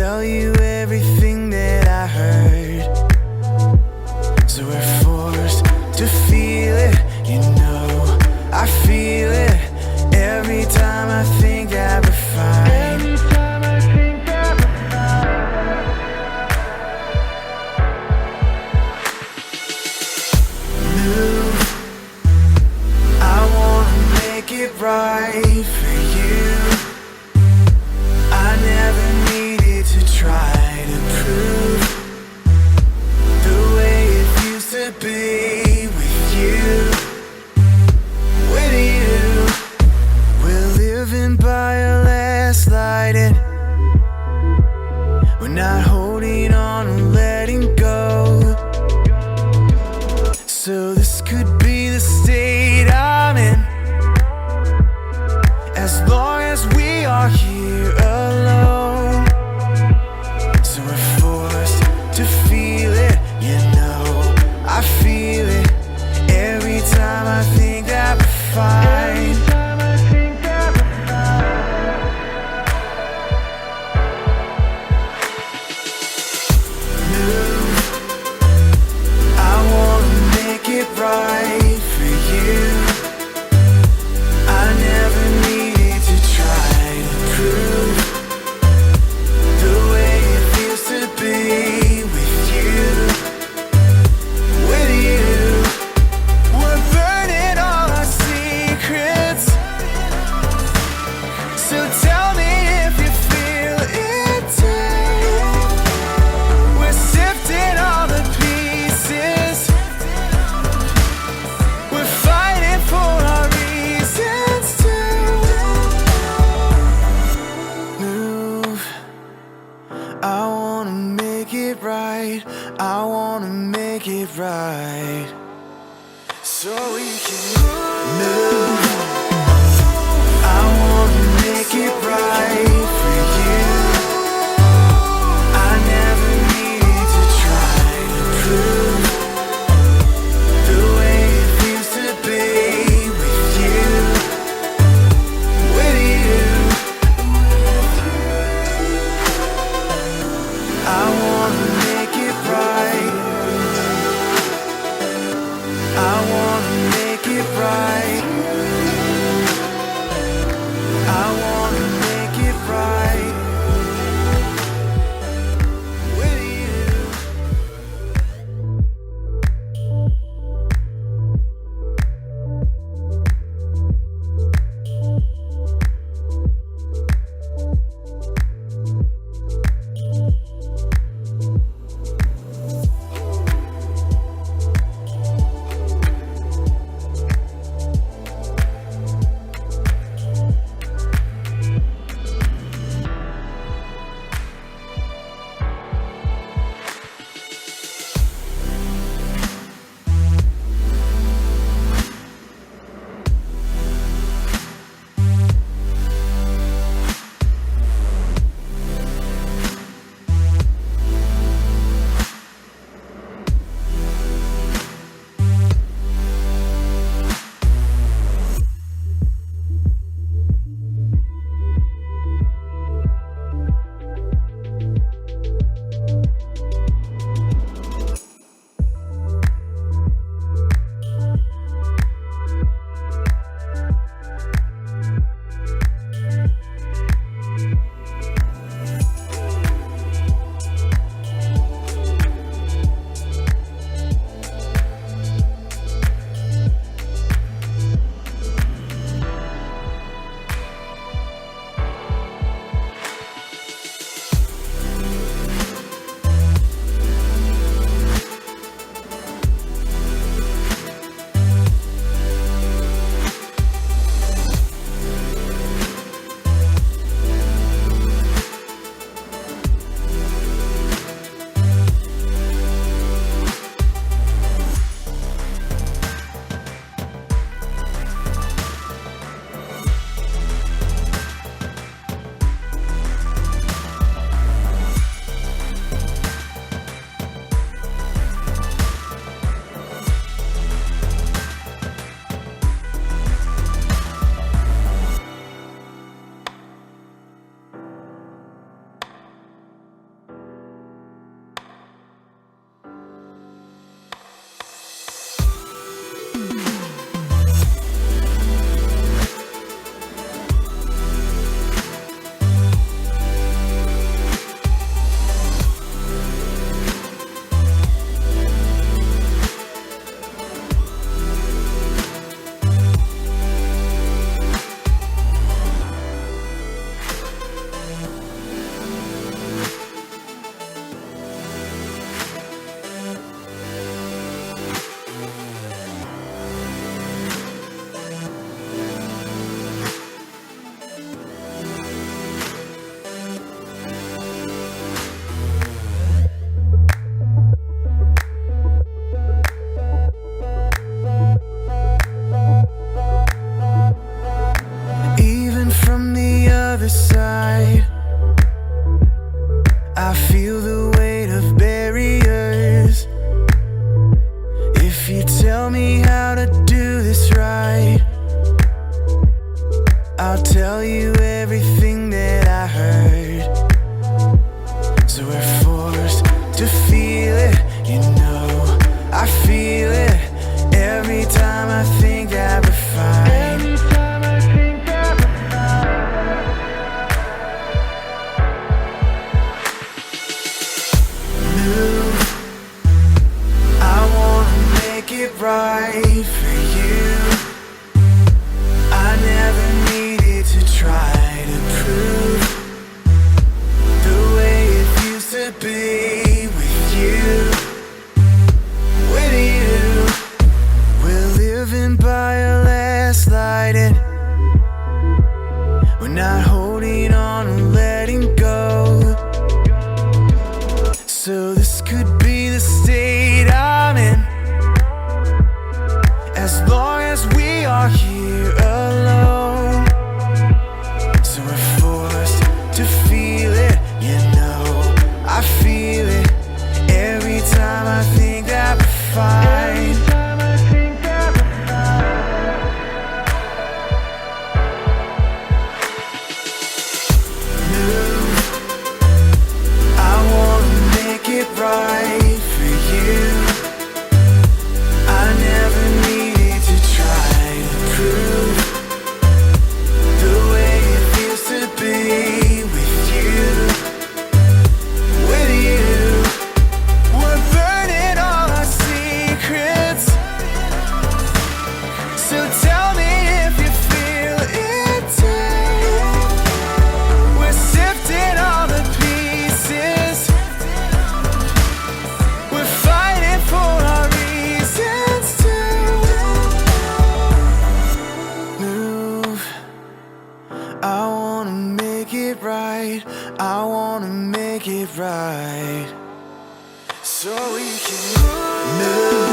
tell you everything that I heard. So we're forced to feel it, you know, I feel it every time I think that we're fine. Every time I think that we're fine. Move, I wanna make it right for you. I never needed to try to prove the way it used to be with you. With you, we're living by our last light, and we're not holding on or letting go. So this could be the state I'm in, as long as we are here alone. So we're forced to feel it, you know, I feel it every time I think that we're fine. Every time I think that we're fine. Move, I wanna make it right for you. I never needed to try to prove the way it feels to be with you. With you, we're burning all our secrets. So tell me if you feel it too. We're sifting all the pieces. We're fighting for our reasons to move. I wanna make it right, I wanna make it right, so we can move. I wanna make it right. it right. I wanna make it right. So we can move.